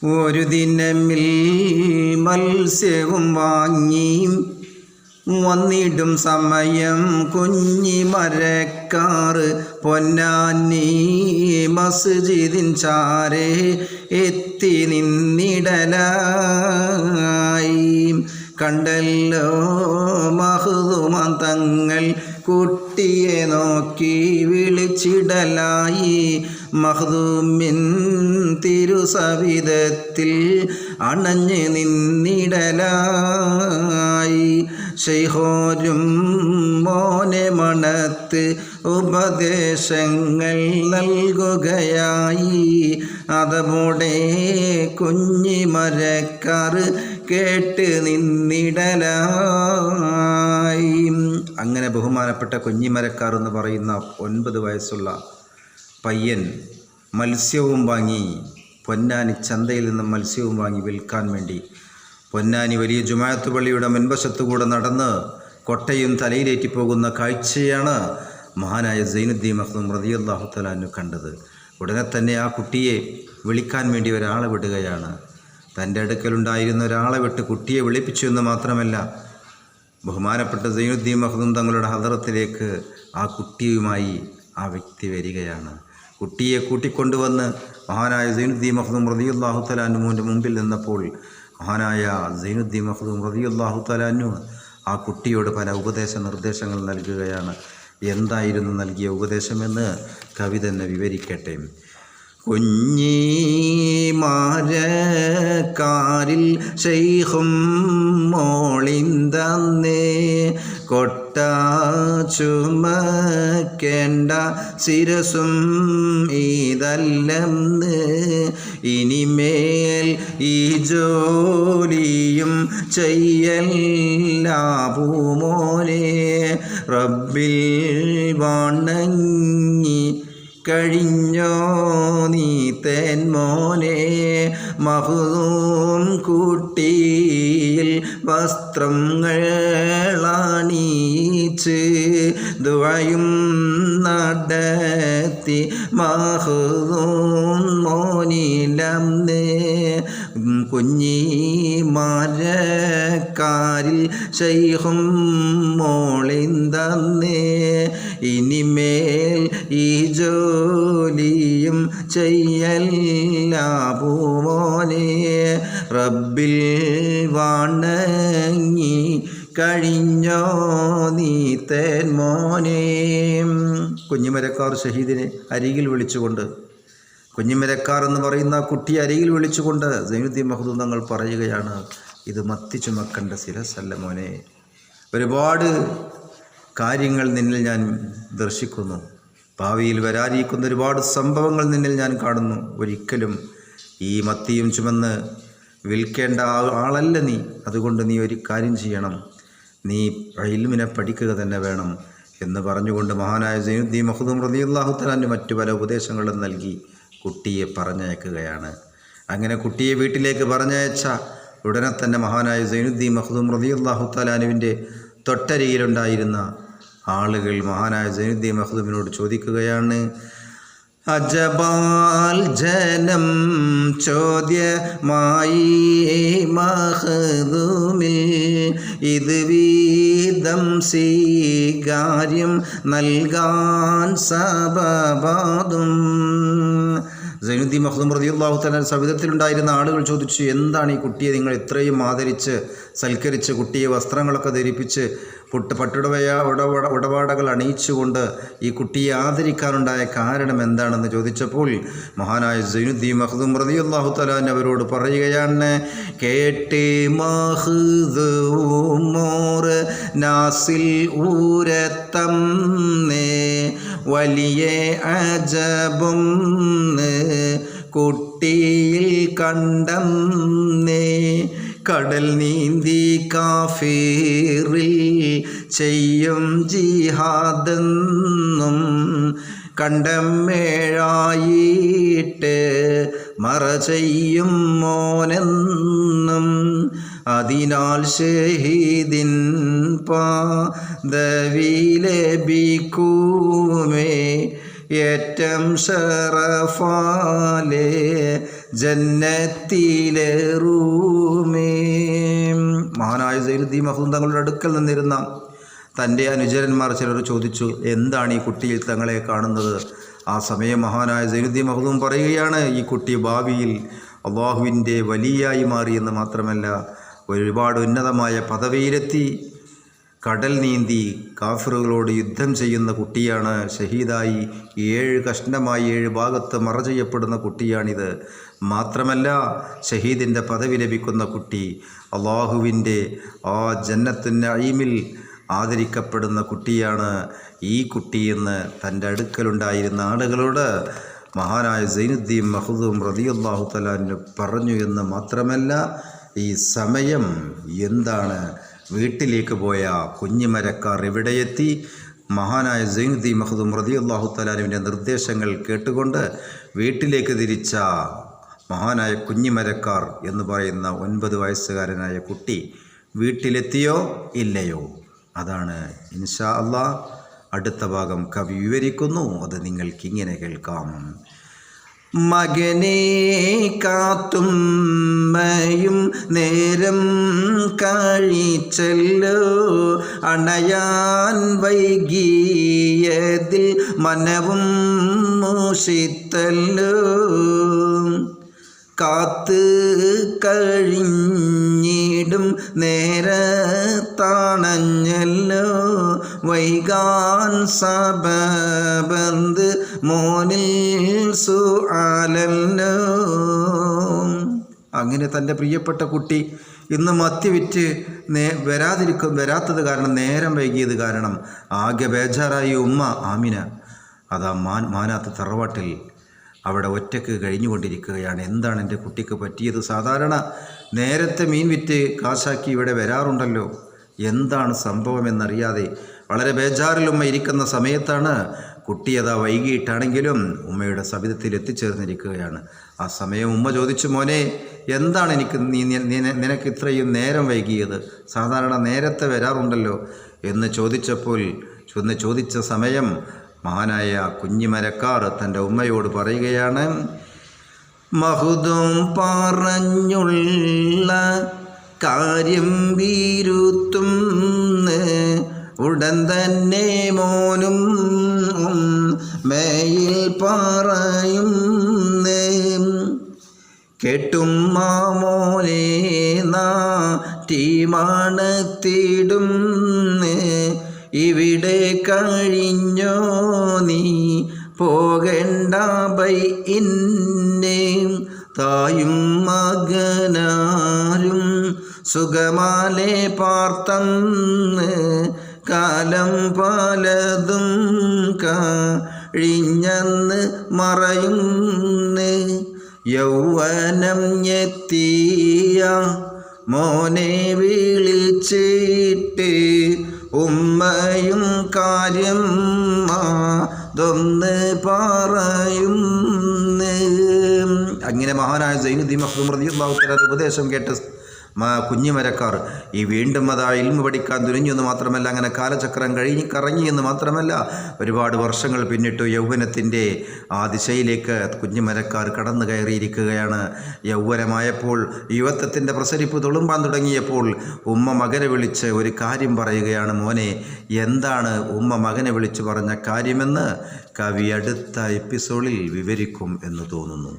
ഒരു ദിനമിൽ മത്സ്യവും വാങ്ങി വന്നിടും സമയം കുഞ്ഞിമരക്കാറ് പൊന്നാനി മസ്ജിദിൻ ചാരെ എത്തി നിന്നിടലായി. കണ്ടല്ലോ മഹ്ദൂമാൻ തങ്ങൾ കുട്ടിയെ നോക്കി വിളിച്ചിടലായി. മഖ്ദൂമിൻ തിരുസവിധത്തിൽ അണഞ്ഞ് നിന്നിടലായി. ശൈഖോരും മോനെ മണത്ത് ഉപദേശങ്ങൾ നൽകുകയായി. അതോടെ കുഞ്ഞിമരക്കാർ കേട്ട് നിന്നിടലായി. അങ്ങനെ ബഹുമാനപ്പെട്ട കുഞ്ഞിമരക്കാർ എന്ന് പറയുന്ന 9 വയസ്സുള്ള പയ്യൻ മത്സ്യവും വാങ്ങി പൊന്നാനി ചന്തയിൽ നിന്ന് മത്സ്യവും വാങ്ങി വിൽക്കാൻ വേണ്ടി പൊന്നാനി വലിയ ജുമാഅത്ത് പള്ളിയുടെ മുൻവശത്തുകൂടെ നടന്ന് കൊട്ടയും തലയിലേറ്റി പോകുന്ന കാഴ്ചയാണ് മഹാനായ സൈനുദ്ദീൻ മഖ്ദൂം റളിയല്ലാഹു തആല അൻഹു കണ്ടത്. ഉടനെ തന്നെ ആ കുട്ടിയെ വിളിക്കാൻ വേണ്ടി ഒരാളെ വിടുകയാണ്. തൻ്റെ അടുക്കലുണ്ടായിരുന്ന ഒരാളെ വിട്ട് കുട്ടിയെ വിളിപ്പിച്ചു എന്ന് മാത്രമല്ല, ബഹുമാനപ്പെട്ട സൈനുദ്ദീൻ മഖ്ദൂം തങ്ങളുടെ ഹദറത്തിലേക്ക് ആ കുട്ടിയുമായി ആ വ്യക്തി വരികയാണ്. കുട്ടിയെ കൂട്ടിക്കൊണ്ടുവന്ന് മഹാനായ സൈനുദ്ദീൻ മഖ്ദൂം റളിയല്ലാഹു തആല അൻഹുവിൻ്റെ മുമ്പിൽ നിന്നപ്പോൾ മഹാനായ സൈനുദ്ദീൻ മഖ്ദൂം റളിയല്ലാഹു തആല അൻഹു ആ കുട്ടിയോട് പല ഉപദേശ നിർദ്ദേശങ്ങൾ നൽകുകയാണ്. എന്തായിരുന്നു നൽകിയ ഉപദേശമെന്ന് കവി തന്നെ വിവരിക്കട്ടെ. കുഞ്ഞിമാരക്കാരിൽ ശൈഖും മോളിന്തന്നേ കൊട്ട ചുമക്കേണ്ട ശിരസും ഇതല്ലെന്ന്. ഇനിമേൽ ഈ ജോലിയും ചെയ്യല്ലാപൂമോനെ റബ്ബിൽ വണങ്ങി കഴിഞ്ഞോ നീ തേൻമോനെ. മഖ്ദൂം കുട്ടിയിൽ വസ്ത്രങ്ങളണിയിച്ച് ദുആയും നടത്തി മഖ്ദൂം മോനിലംന്ന്. കുഞ്ഞിമാരക്കാരിൽ ശൈഖും മോളിന്തന്നേ ഇനിമേൽ ഈ ജോലിയും ചെയ്യല്ലാപൂമോനെ റബ്ബിൽ വണങ്ങി കഴിഞ്ഞോ നീ തേൻമോനെ. കുഞ്ഞിമരക്കാർ ഷഹീദിനെ അരികിൽ വിളിച്ചുകൊണ്ട്, കുഞ്ഞിമരക്കാർ എന്ന് പറയുന്ന കുട്ടിയെ അരികിൽ വിളിച്ചുകൊണ്ട് സൈനുദ്ദീൻ മഖ്ദൂം തങ്ങൾ പറയുകയാണ്, ഇത് മത്തി ചുമക്കേണ്ട ശിരസ്സല്ല മോനെ. ഒരുപാട് കാര്യങ്ങൾ നിന്നിൽ ഞാൻ ദർശിക്കുന്നു. ഭാവിയിൽ വരാനിരിക്കുന്ന ഒരുപാട് സംഭവങ്ങൾ നിന്നിൽ ഞാൻ കാണുന്നു. ഒരിക്കലും ഈ മത്തിയും ചുമന്ന് വിൽക്കേണ്ട ആളല്ല നീ. അതുകൊണ്ട് നീ ഒരു കാര്യം ചെയ്യണം, നീ ഇൽമിനെ പഠിക്കുക തന്നെ വേണം എന്ന് പറഞ്ഞുകൊണ്ട് മഹാനായ സൈനുദ്ദീൻ മഖ്ദൂം റളിയല്ലാഹു തആല അൻഹു മറ്റു പല ഉപദേശങ്ങളും നൽകി കുട്ടിയെ പറഞ്ഞയക്കുകയാണ്. അങ്ങനെ കുട്ടിയെ വീട്ടിലേക്ക് പറഞ്ഞയച്ച ഉടനെ തന്നെ മഹാനായ സൈനുദ്ദീൻ മഖ്ദൂം റളിയല്ലാഹു തആല അൻഹുവിൻ്റെ തൊട്ടരികിലുണ്ടായിരുന്ന ആളുകൾ മഹാനായ സൈനുദ്ദീൻ മഖ്ദൂമിനോട് ചോദിക്കുകയാണ്, അജബാൽ ജനം ചോദ്യമായി മഖ്ദൂമിൽ ഇത് വീതം സ്വീകാര്യം നൽകാൻ സബബാതും. സൈനുദ്ദീൻ മഖ്ദൂം റളിയല്ലാഹു തആല സവിധത്തിലുണ്ടായിരുന്ന ആളുകൾ ചോദിച്ചു, എന്താണ് ഈ കുട്ടിയെ നിങ്ങൾ ഇത്രയും ആദരിച്ച് സൽക്കരിച്ച് കുട്ടിയെ വസ്ത്രങ്ങളൊക്കെ ധരിപ്പിച്ച് ഉടവാടകൾ അണിയിച്ചുകൊണ്ട് ഈ കുട്ടിയെ ആദരിക്കാനുണ്ടായ കാരണം എന്താണെന്ന് ചോദിച്ചപ്പോൾ മഹാനായ സൈനുദ്ദീൻ മഖ്ദൂം റളിയല്ലാഹു തആല അവരോട് പറയുകയാണ്, കേട്ട് മഖ്ദൂം മോർ നാസിൽ ഊരത്തന്നേ വലിയ അജബും കുട്ടിയിൽ കണ്ടന്നേ. കടൽ നീന്തി കാഫിറിൽ ചെയ്യും ജിഹാദെന്നും കണ്ടമേഴായിട്ട് മറ ചെയ്യും മോനെന്നും. അതിനാൽ ഷഹീദിൻ പദവി ലഭിക്കുമേ ഏറ്റം ഷറഫാലേ ജന്നത്തിലേറൂമേ. മഹാനായ സൈനുദ്ദീൻ മഖ്ദൂം തങ്ങളുടെ അടുക്കൽ നിന്നിരുന്ന തൻ്റെ അനുചരന്മാർ ചിലർ ചോദിച്ചു, എന്താണ് ഈ കുട്ടിയിൽ തങ്ങളെ കാണുന്നത്? ആ സമയം മഹാനായ സൈനുദ്ദീൻ മഖ്ദൂം പറയുകയാണ്, ഈ കുട്ടി ഭാവിയിൽ അള്ളാഹുവിൻ്റെ വലിയായി മാറിയെന്ന് മാത്രമല്ല ഒരുപാട് ഉന്നതമായ പദവിയിലെത്തി കടൽ നീന്തി കാഫിറുകളോട് യുദ്ധം ചെയ്യുന്ന കുട്ടിയാണ്. ഷഹീദായി 7 കഷ്ണമായി 7 ഭാഗത്ത് മറ ചെയ്യപ്പെടുന്ന കുട്ടിയാണിത്. മാത്രമല്ല ഷഹീദിൻ്റെ പദവി ലഭിക്കുന്ന കുട്ടി, അള്ളാഹുവിൻ്റെ ആ ജന്നത്തുൻ നഈമിൽ ആദരിക്കപ്പെടുന്ന കുട്ടിയാണ് ഈ കുട്ടിയെന്ന് തൻ്റെ അടുക്കലുണ്ടായിരുന്ന ആളുകളോട് മഹാനായ സൈനുദ്ദീൻ മഖ്ദൂം റളിയല്ലാഹു തആല അൻഹു പറഞ്ഞു എന്ന് മാത്രമല്ല, ഈ സമയം എന്താണ്? വീട്ടിലേക്ക് പോയ കുഞ്ഞിമരക്കാർ ഇവിടെയെത്തി മഹാനായ സൈനുദ്ദീൻ മഖ്ദൂം റളിയല്ലാഹു തആല അൻഹുവിൻ്റെ നിർദ്ദേശങ്ങൾ കേട്ടുകൊണ്ട് വീട്ടിലേക്ക് തിരിച്ച മഹാനായ കുഞ്ഞിമരക്കാർ എന്ന് പറയുന്ന 9 വയസ്സുകാരനായ കുട്ടി വീട്ടിലെത്തിയോ ഇല്ലയോ? അതാണ് ഇൻഷാ അല്ലാഹ് അടുത്ത ഭാഗം കവി വിവരിക്കുന്നു. അത് നിങ്ങൾക്കിങ്ങനെ കേൾക്കാം. മകനെ കാത്തുമ്മയും നേരം കഴിച്ചല്ലോ, അണയാൻ വൈകിയതിൽ മനവും മൂഷിത്തല്ലോ. കാത്ത് കഴിഞ്ഞിടും നേരത്താണഞ്ഞല്ലോ, വൈകാൻ സബബന്ത് മോനിൽ സുആലല്ലോ. അങ്ങനെ തൻ്റെ പ്രിയപ്പെട്ട കുട്ടി ഇന്ന് മത്തി വിറ്റ് വരാത്തത് കാരണം, നേരം വൈകിയത് കാരണം ആകെ ബേജാറായി ഉമ്മ ആമിന. അതാ മാനാത്ത് തറവാട്ടിൽ അവിടെ ഒറ്റയ്ക്ക് കഴിഞ്ഞുകൊണ്ടിരിക്കുകയാണ്. എന്താണ് എൻ്റെ കുട്ടിക്ക് പറ്റിയത്? സാധാരണ നേരത്തെ മീൻ വിറ്റ് കാശാക്കി ഇവിടെ വരാറുണ്ടല്ലോ, എന്താണ് സംഭവമെന്നറിയാതെ വളരെ ബേജാറിൽ ഉമ്മ ഇരിക്കുന്ന സമയത്താണ് കുട്ടി അതാ വൈകിട്ടാണെങ്കിലും ഉമ്മയുടെ സവിധത്തിൽ എത്തിച്ചേർന്നിരിക്കുകയാണ്. ആ സമയം ഉമ്മ ചോദിച്ചു, മോനെ എന്താണ് നിനക്ക് ഇത്രയും നേരം വൈകിയത്? സാധാരണ നേരത്തെ വരാറുണ്ടല്ലോ എന്ന് ചോദിച്ച സമയം മഹാനായ കുഞ്ഞിമരക്കാർ തൻ്റെ ഉമ്മയോട് പറയുകയാണ്, മഖ്ദൂം പറഞ്ഞുള്ള കാര്യം വീരുത്തും ഉടൻ തന്നെ മോനും മേയിൽ പറയും കേട്ടും മാമോനെ നാട്ടിമാണത്തിടും ഇവിടെ കഴിഞ്ഞോ നീ പോകേണ്ട ബൈ ഇന്നേ തായും മകനാരും സുഖമാലെ പാർത്തന്ന് കാലം പലതും കഴിഞ്ഞന്ന് മറയുന്ന് യൗവനം എത്തിയ മോനെ വിളിച്ചിട്ട് ഉമ്മയും കാര്യം അതൊന്ന് പറയും. അങ്ങനെ മഹാനായ സൈനുദ്ദീൻ മഖ്ദൂം റളിയല്ലാഹു തആല ഉപദേശം കേട്ട് കുഞ്ഞിമരക്കാർ ഈ വീണ്ടും അതാ ഇൽമു പഠിക്കാൻ തുനിഞ്ഞു എന്ന് മാത്രമല്ല, അങ്ങനെ കാലചക്രം കറങ്ങി എന്ന് മാത്രമല്ല, ഒരുപാട് വർഷങ്ങൾ പിന്നിട്ടു യൗവനത്തിൻ്റെ ആ ദിശയിലേക്ക് കുഞ്ഞിമരക്കാർ കടന്നു കയറിയിരിക്കുകയാണ്. യൗവനമായപ്പോൾ യുവത്വത്തിൻ്റെ പ്രസരിപ്പ് തുളുമ്പാൻ തുടങ്ങിയപ്പോൾ ഉമ്മ മകനെ വിളിച്ച് ഒരു കാര്യം പറയുകയാണ്. മോനെ, എന്താണ് ഉമ്മ മകനെ വിളിച്ച് പറഞ്ഞ കാര്യമെന്ന് കവി അടുത്ത എപ്പിസോഡിൽ വിവരിക്കും എന്ന് തോന്നുന്നു.